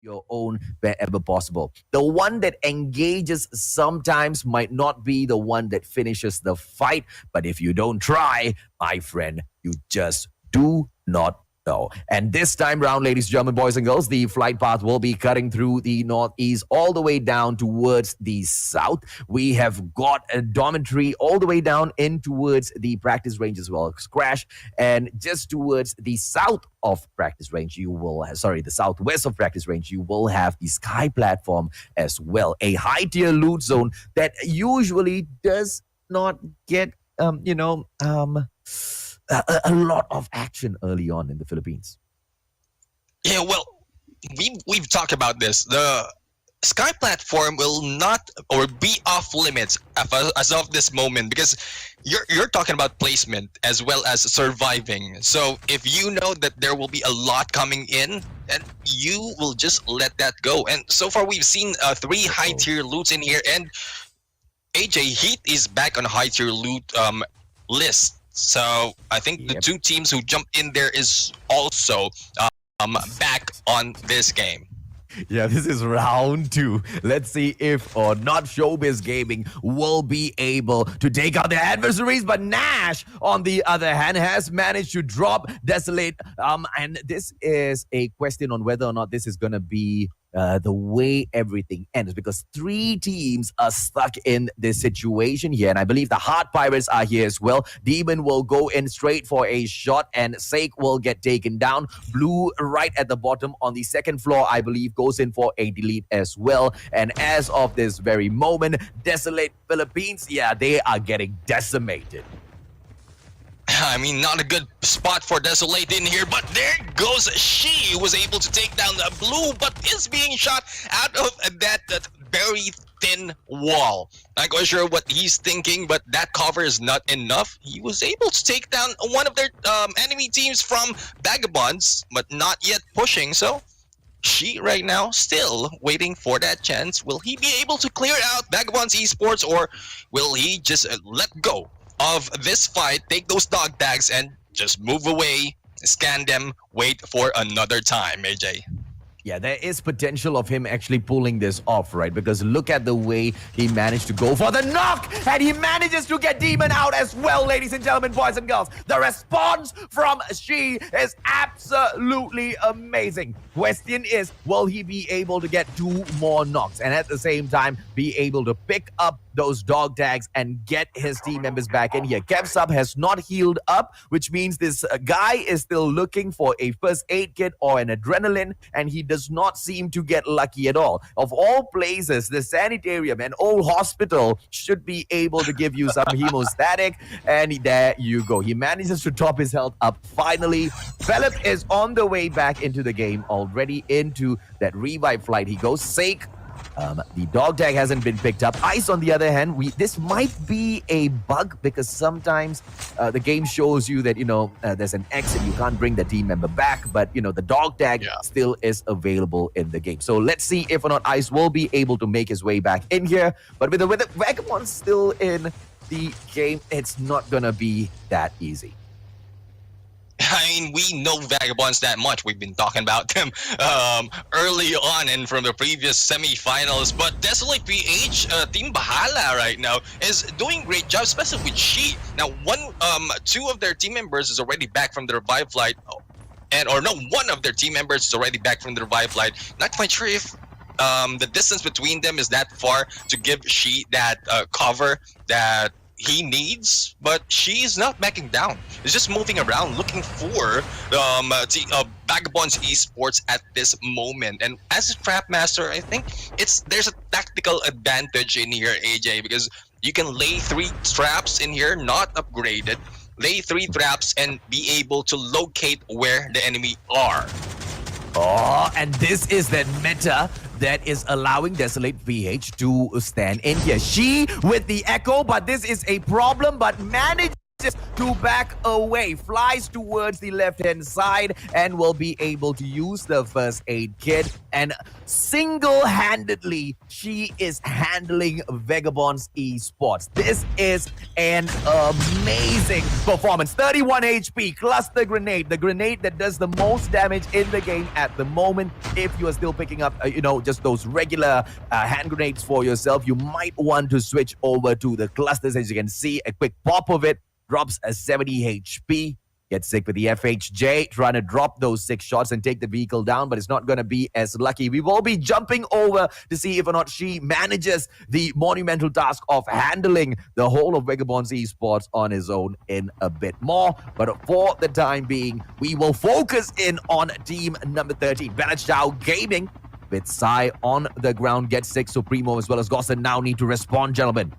your own wherever possible. The one that engages sometimes might not be the one that finishes the fight, but if you don't try, my friend, you just do not know. And this time round, ladies and gentlemen, boys and girls, the flight path will be cutting through the northeast all the way down towards the south. We have got a dormitory all the way down in towards the practice range as well, Crash, and just towards the south of practice range, you will the southwest of practice range, you will have the sky platform as well, a high tier loot zone that usually does not get a lot of action early on in the Philippines. Yeah, well, we've talked about this. The Sky platform will not or be off limits as of this moment, because you're talking about placement as well as surviving. So if you know that there will be a lot coming in, then you will just let that go. And so far we've seen 3 high tier loots in here, and AJ, Heat is back on high tier loot list. So I think the 2 teams who jumped in there is also back on this game. Yeah, this is round 2. Let's see if or not Showbiz Gaming will be able to take out their adversaries. But Nash, on the other hand, has managed to drop Desolate. And this is a question on whether or not this is going to be the way everything ends, because 3 teams are stuck in this situation here, and I believe the Heart Pirates are here as well. Demon will go in straight for a shot, and Sake will get taken down. Blue right at the bottom on the 2nd floor, I believe, goes in for a delete as well. And as of this very moment, Desolate Philippines, yeah, they are getting decimated. I mean, not a good spot for Desolate in here, but there goes She, who was able to take down the Blue, but is being shot out of that very thin wall. Not quite sure what he's thinking, but that cover is not enough. He was able to take down one of their enemy teams from Vagabonds, but not yet pushing, so She right now still waiting for that chance. Will he be able to clear out Vagabonds Esports, or will he just let go of this fight, take those dog tags, and just move away, scan them, wait for another time, AJ? Yeah, there is potential of him actually pulling this off, right? Because look at the way he managed to go for the knock, and he manages to get Demon out as well, ladies and gentlemen, boys and girls. The response from She is absolutely amazing. Question is, will he be able to get 2 more knocks and at the same time be able to pick up those dog tags and get his team members back in here? Kevsub has not healed up, which means this guy is still looking for a first aid kit or an adrenaline, and he does not seem to get lucky at all. Of all places, the sanitarium and old hospital should be able to give you some hemostatic, and there you go. He manages to top his health up finally. Philip is on the way back into the game, already into that revive flight. He goes. Sake, the dog tag hasn't been picked up. Ice, on the other hand, this might be a bug, because sometimes the game shows you that, there's an exit. You can't bring the team member back, but, the dog tag still is available in the game. So let's see if or not Ice will be able to make his way back in here. But with the Vagabond still in the game, it's not going to be that easy. I mean, we know Vagabonds that much. We've been talking about them early on and from the previous semifinals. But Desolate PH, Team Bahala right now, is doing great job, especially with She. Now, 2 of their team members is already back from the revive flight. One of their team members is already back from the revive flight. Not quite sure if the distance between them is that far to give She that cover that he needs, but she's not backing down. He's just moving around looking for Vagabonds Esports at this moment. And as a trap master, I think there's a tactical advantage in here, AJ, because you can lay 3 traps in here, not upgraded, lay 3 traps and be able to locate where the enemy are. Oh, and this is that meta that is allowing Desolate PH to stand in here. She with the echo, but this is a problem, but managed to back away, flies towards the left-hand side and will be able to use the first aid kit. And single-handedly, she is handling Vagabonds Esports. This is an amazing performance. 31 HP, cluster grenade, the grenade that does the most damage in the game at the moment. If you are still picking up, just those regular hand grenades for yourself, you might want to switch over to the clusters. As you can see, a quick pop of it drops a 70 HP. Get sick with the FHJ, trying to drop those 6 shots and take the vehicle down, but it's not going to be as lucky. We will be jumping over to see if or not she manages the monumental task of handling the whole of Vagabonds Esports on his own in a bit more. But for the time being, we will focus in on team number 13, Garena Gaming, with Sai on the ground. Get sick, Supremo as well as Gosson now need to respond, gentlemen.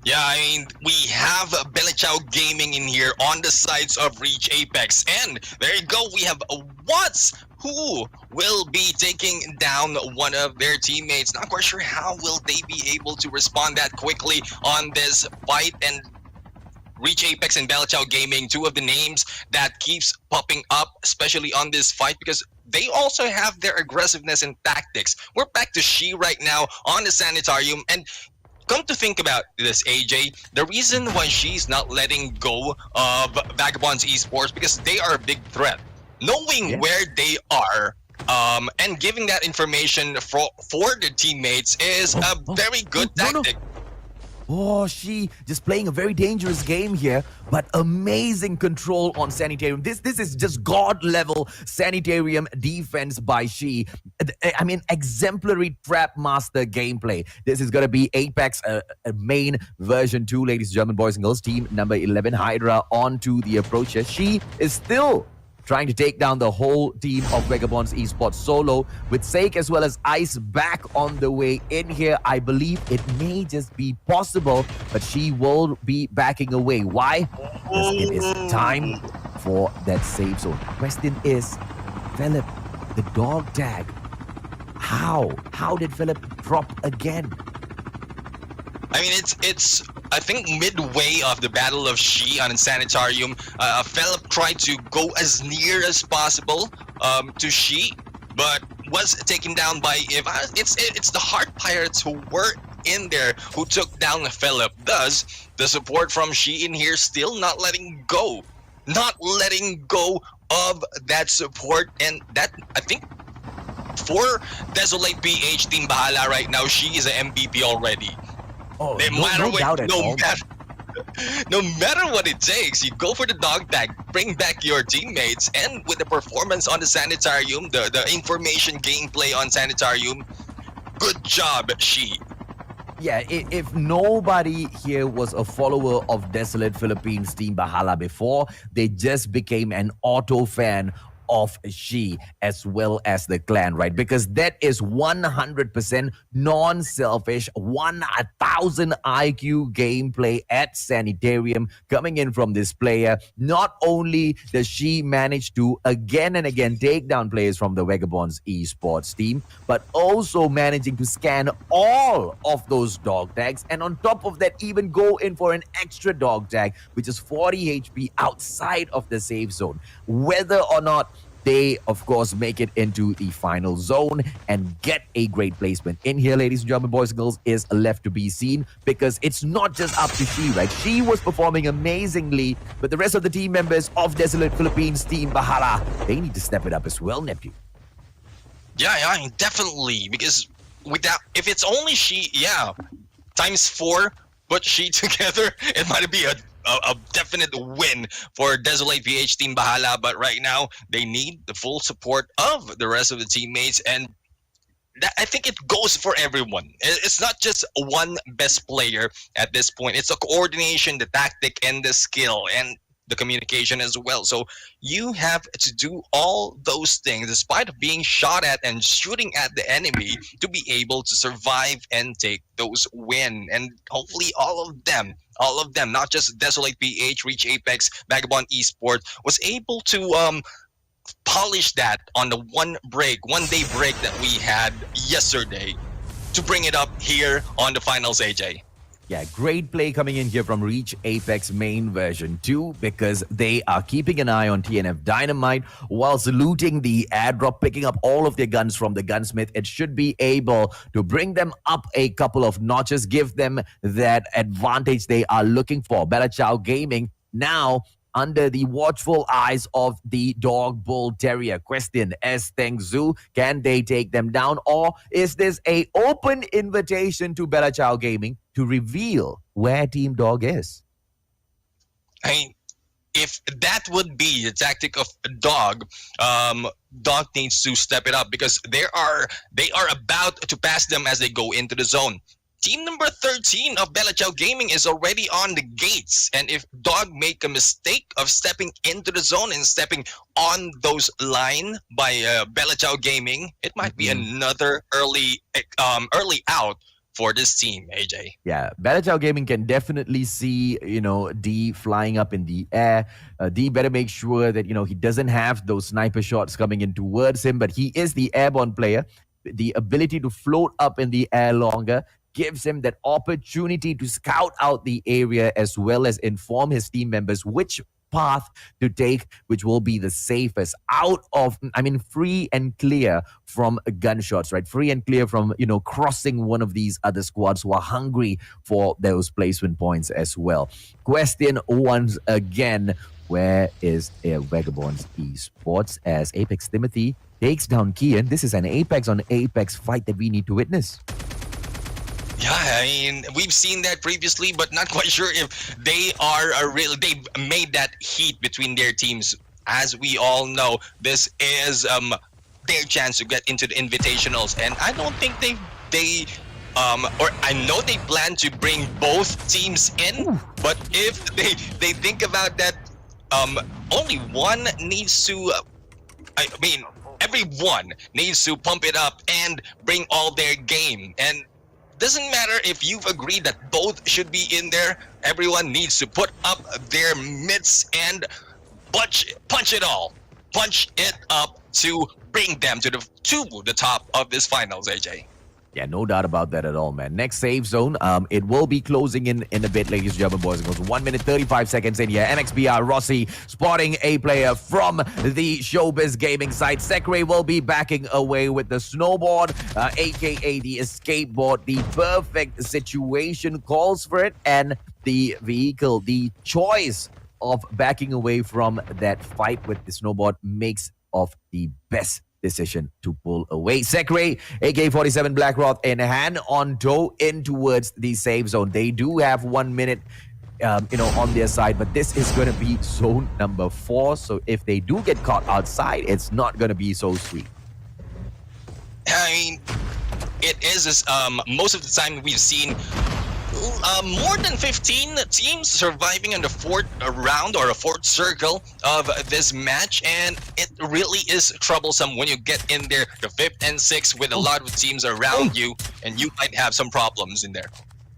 Yeah, I mean, we have Garena Gaming in here on the sides of Reach Apex. And there you go, we have Watts, who will be taking down one of their teammates. Not quite sure how will they be able to respond that quickly on this fight. And Reach Apex and Garena Gaming, two of the names that keeps popping up, especially on this fight, because they also have their aggressiveness and tactics. We're back to She right now on the Sanitarium, and come to think about this, AJ, the reason why she's not letting go of Vagabonds Esports, because they are a big threat. Knowing where they are and giving that information for the teammates is a very good tactic. Oh, she just playing a very dangerous game here, but amazing control on Sanitarium. This is just God-level Sanitarium defense by She. I mean, exemplary trap master gameplay. This is going to be Apex a main version 2, ladies and gentlemen, boys and girls. Team number 11, Hydra, onto the approach here. She is still trying to take down the whole team of Vagabonds Esports solo, with Sake as well as Ice back on the way in here. I believe it may just be possible, but she will be backing away. Why? Because it is time for that safe zone. Question is, Philip, the dog tag, how did Philip drop again? I mean, it's I think midway of the Battle of She on Sanitarium, Philip tried to go as near as possible to She, but was taken down by Ivan. It's the Heart Pirates who were in there who took down Philip. Thus, the support from She in here still not letting go of that support, and that, I think, for Desolate PH Team Bahala right now, She is an MVP already. Oh, no matter what it takes, you go for the dog tag, bring back your teammates, and with the performance on the Sanitarium, the information gameplay on Sanitarium, good job, She. Yeah, if nobody here was a follower of Desolate Philippines Team Bahala before, they just became an auto fan of She as well as the clan, right? Because that is 100% non-selfish, 1,000 IQ gameplay at Sanitarium coming in from this player. Not only does she manage to again and again take down players from the Vagabonds Esports team, but also managing to scan all of those dog tags, and on top of that even go in for an extra dog tag, which is 40 HP outside of the safe zone. Whether or not they, of course, make it into the final zone and get a great placement in here, ladies and gentlemen, boys and girls, is left to be seen, because it's not just up to She, right? She was performing amazingly, but the rest of the team members of Desolate Philippines Team Bahala, they need to step it up as well, Neptune. Yeah, definitely, because without, if it's only She, yeah, times 4, put She together, it might be a definite win for Desolate PH Team Bahala, but right now they need the full support of the rest of the teammates, and that, I think it goes for everyone. It's not just one best player at this point. It's a coordination, the tactic, and the skill, and the communication as well. So you have to do all those things despite being shot at and shooting at the enemy to be able to survive and take those win. And hopefully all of them, not just Desolate PH, Reach Apex, Vagabond Esports, was able to polish that on the one day break that we had yesterday to bring it up here on the finals, AJ. Yeah, great play coming in here from Reach Apex main version 2 because they are keeping an eye on TNF Dynamite whilst looting the airdrop, picking up all of their guns from the gunsmith. It should be able to bring them up a couple of notches, give them that advantage they are looking for. Bella Ciao Gaming now under the watchful eyes of the dog bull terrier. Question, S Teng Zhu, can they take them down, or is this a open invitation to Bella Ciao Gaming to reveal where Team Dog is? I mean, if that would be the tactic of Dog, Dog needs to step it up because they are about to pass them as they go into the zone. Team number 13 of Bella Ciao Gaming is already on the gates, and if Dog make a mistake of stepping into the zone and stepping on those line by Bella Ciao Gaming, it might be another early out for this team, AJ. Yeah, Bella Ciao Gaming can definitely see, D flying up in the air. D better make sure that, he doesn't have those sniper shots coming in towards him, but he is the airborne player. The ability to float up in the air longer gives him that opportunity to scout out the area as well as inform his team members which path to take, which will be the safest free and clear from gunshots, right? Free and clear from, crossing one of these other squads who are hungry for those placement points as well. Question once again, where is Vagabonds Esports as Apex Timothy takes down Kian? This is an Apex on Apex fight that we need to witness. Yeah, I mean, we've seen that previously, but not quite sure if they are they've made that heat between their teams. As we all know, this is their chance to get into the invitationals, and I don't think I know they plan to bring both teams in, but if they think about that, only one needs to, everyone needs to pump it up and bring all their game. And doesn't matter if you've agreed that both should be in there. Everyone needs to put up their mitts and punch it up to bring them to the top of this finals, AJ. Yeah, no doubt about that at all, man. Next safe zone, it will be closing in a bit, ladies and gentlemen, boys and girls. 1 minute, 35 seconds in here. MXBR Rossi spotting a player from the Showbiz Gaming side. Sekre will be backing away with the snowboard, aka the skateboard. The perfect situation calls for it, and the vehicle, the choice of backing away from that fight with the snowboard makes of the best decision to pull away. Sekre, AK-47 Blackroth in hand, on toe in towards the safe zone. They do have 1 minute, on their side, but this is going to be zone number 4. So if they do get caught outside, it's not going to be so sweet. I mean, it is most of the time we've seen more than 15 teams surviving in the fourth round or a fourth circle of this match, and it really is troublesome when you get in there the 5th and 6th with a lot of teams around you, and you might have some problems in there.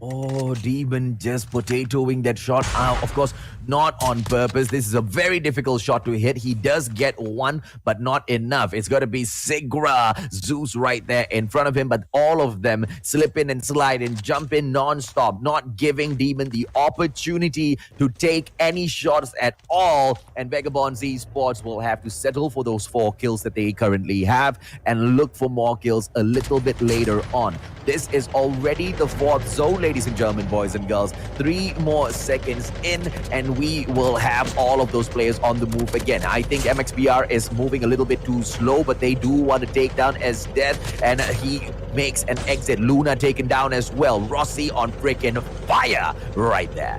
Oh, Demon just potatoing that shot. Of course, not on purpose. This is a very difficult shot to hit. He does get one, but not enough. It's got to be Sigra, Zeus right there in front of him, but all of them slip in and slide and jump in non-stop, not giving Demon the opportunity to take any shots at all. And Vagabonds Esports will have to settle for those 4 kills that they currently have and look for more kills a little bit later on. This is already the 4th zone, ladies and gentlemen, boys and girls. 3 more seconds in, and we will have all of those players on the move again. I think MXBR is moving a little bit too slow, but they do want to take down as Death, and he makes an exit. Luna taken down as well. Rossi on freaking fire right there.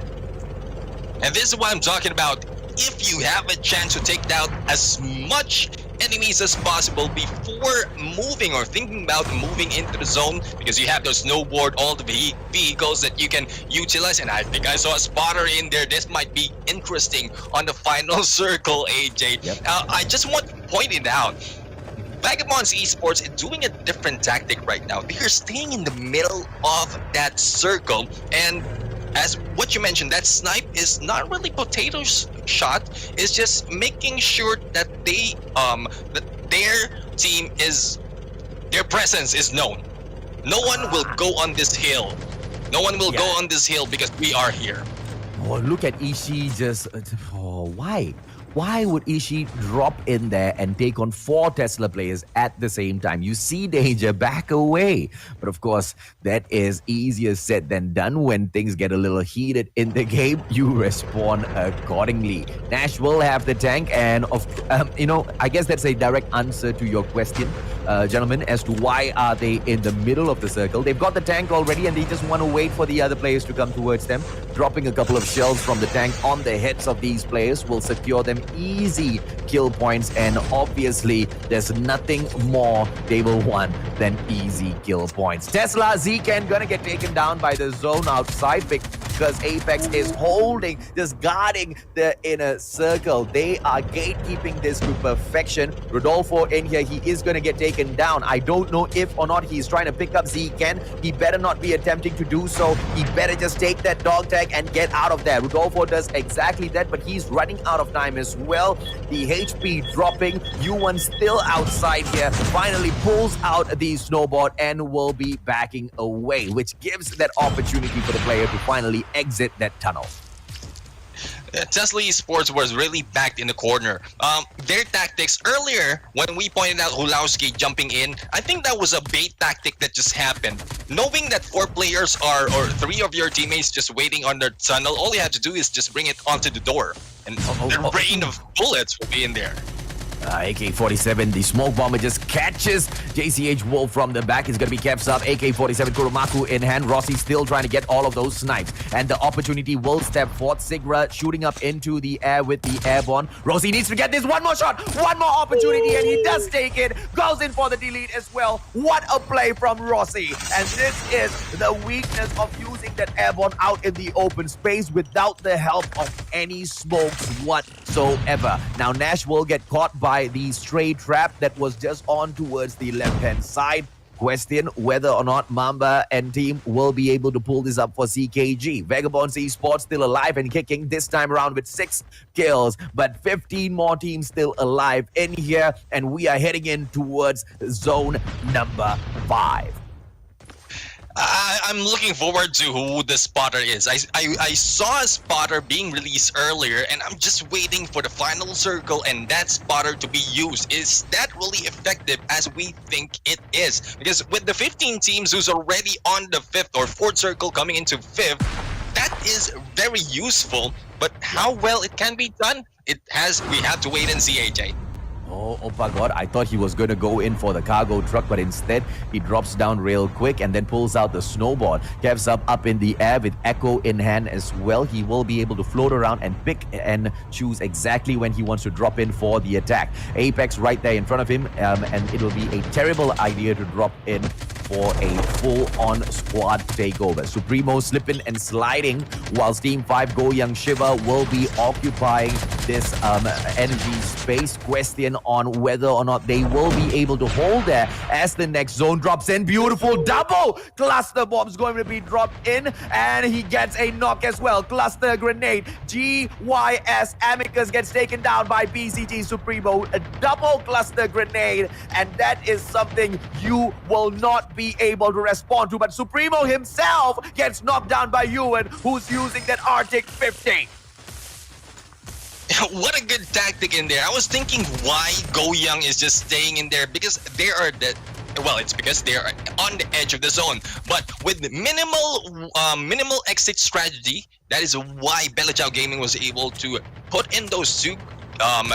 And this is what I'm talking about. If you have a chance to take down as much enemies as possible before moving or thinking about moving into the zone, because you have those snowboard, all the vehicles that you can utilize, and I think I saw a spotter in there. This might be interesting on the final circle, AJ. Yep. I just want to point it out. Vagabonds Esports is doing a different tactic right now. They're staying in the middle of that circle, and as what you mentioned, that snipe is not really potatoes shot. It's just making sure that that their team their presence is known. No one will go on this hill No one will Yeah. go on this hill because we are here. Oh, look at Ishii just... why? Why would Ishii drop in there and take on 4 Tesla players at the same time? You see danger, back away. But of course, that is easier said than done. When things get a little heated in the game, you respond accordingly. Nash will have the tank, and I guess that's a direct answer to your question, gentlemen, as to why are they in the middle of the circle. They've got the tank already, and they just want to wait for the other players to come towards them. Dropping a couple of shells from the tank on the heads of these players will secure them easy kill points, and obviously there's nothing more they will want than easy kill points. Tesla, Zken gonna get taken down by the zone outside because Apex is holding, just guarding the inner circle. They are gatekeeping this to perfection. Rodolfo in here, he is gonna get taken down. I don't know if or not he's trying to pick up Zken. He better not be attempting to do so. He better just take that dog tag and get out of there. Rodolfo does exactly that, but he's running out of time as well. The HP dropping. U1 still outside here. Finally pulls out the snowboard and will be backing away, which gives that opportunity for the player to finally exit that tunnel. Tesla Esports was really backed in the corner. Their tactics earlier, when we pointed out Hulowski jumping in, I think that was a bait tactic that just happened. Knowing that 4 players or 3 of your teammates just waiting on the tunnel, all you have to do is just bring it onto the door, and the rain of bullets will be in there. AK-47, the smoke bomber just catches JCH Wolf from the back. Is going to be kept up. AK-47 Kuromaku in hand. Rossi still trying to get all of those snipes. And the opportunity will step forth. Sigra shooting up into the air with the airborne. Rossi needs to get this one more shot. One more opportunity, and he does take it. Goes in for the delete as well. What a play from Rossi. And this is the weakness of using that airborne out in the open space without the help of any smokes whatsoever. Now Nash will get caught by the stray trap that was just on towards the left-hand side. Question whether or not Mamba and team will be able to pull this up for CKG. Vagabonds Esports still alive and kicking, this time around with 6 kills, but 15 more teams still alive in here, and we are heading in towards zone number 5. I'm looking forward to who the spotter is. I saw a spotter being released earlier, and I'm just waiting for the final circle and that spotter to be used. Is that really effective as we think it is? Because with the 15 teams who's already on the 5th or 4th circle coming into 5th, that is very useful. But how well it can be done, we have to wait and see, AJ. Oh my god, I thought he was going to go in for the cargo truck, but instead he drops down real quick and then pulls out the snowboard. Kevs up in the air with Echo in hand as well. He will be able to float around and pick and choose exactly when he wants to drop in for the attack. Apex right there in front of him, and it will be a terrible idea to drop in for a full-on squad takeover. Supremo slipping and sliding, whilst Team 5 Go Young Shiva will be occupying this energy space. Question on whether or not they will be able to hold there as the next zone drops in. Beautiful double cluster bombs going to be dropped in, and he gets a knock as well. Cluster grenade. GYS Amicus gets taken down by BCG Supremo. A double cluster grenade, and that is something you will not be able to respond to. But Supremo himself gets knocked down by Ewan, who's using that Arctic 50. What a good tactic in there. I was thinking why Go Young is just staying in there, because they are it's because they are on the edge of the zone. But with minimal exit strategy, that is why Belachao Gaming was able to put in those 2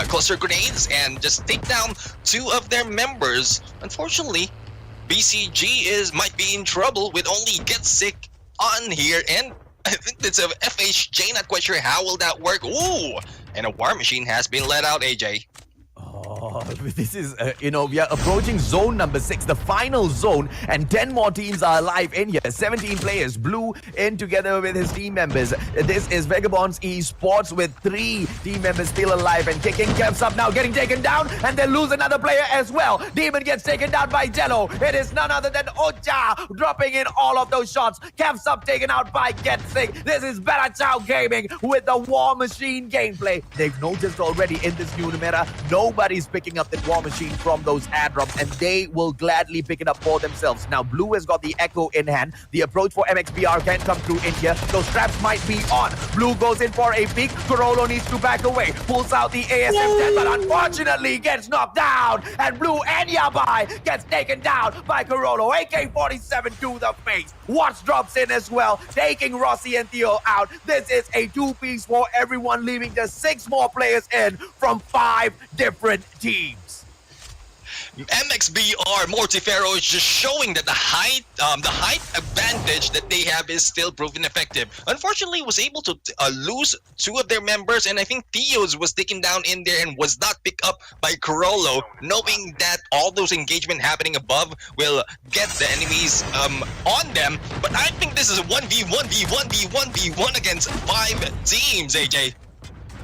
cluster grenades and just take down 2 of their members. Unfortunately, BCG might be in trouble with only Get Sick on here, and I think it's a FHJ, not quite sure how will that work. Ooh, and a war machine has been let out, AJ. Oh, this is, we are approaching zone number 6, the final zone, and 10 more teams are alive in here. 17 players, Blue in together with his team members. This is Vagabonds Esports with 3 team members still alive and kicking. Kevs up now, getting taken down, and they lose another player as well. Demon gets taken down by Jello. It is none other than Oja dropping in all of those shots. Kevs up taken out by Get Sick. This is Belachao Gaming with the War Machine gameplay. They've noticed already in this new meta, nobody's picking picking up the war machine from those airdrops, and they will gladly pick it up for themselves. Now, Blue has got the Echo in hand. The approach for MXBR can come through in here. Those traps might be on. Blue goes in for a peek. Corolo needs to back away. Pulls out the ASM-10, but unfortunately gets knocked down. And Blue and Yabai gets taken down by Corolo. AK-47 to the face. Watts drops in as well, taking Rossi and Theo out. This is a two-piece for everyone, leaving just 6 more players in from 5 different teams. MXBR Mortifero is just showing that the height advantage that they have is still proven effective. Unfortunately, was able to lose 2 of their members, and I think Theo's was taken down in there and was not picked up by Corolo, knowing that all those engagement happening above will get the enemies on them. But I think this is a 1v1v1v1v1 against 5 teams, AJ.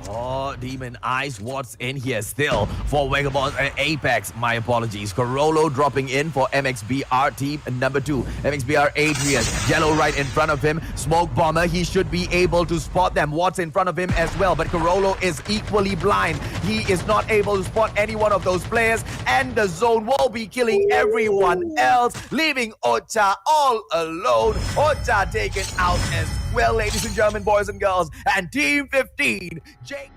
Oh, Demon Eyes, what's in here still for Vagabond Apex? My apologies. Corolo dropping in for MXBR team number 2. MXBR Adrian, Yellow right in front of him. Smoke Bomber, he should be able to spot them. What's in front of him as well, but Corolo is equally blind. He is not able to spot any one of those players, and the zone will be killing everyone else, leaving Ocha all alone. Ocha taken out as well, ladies and gentlemen, boys and girls. And Team 15, Jake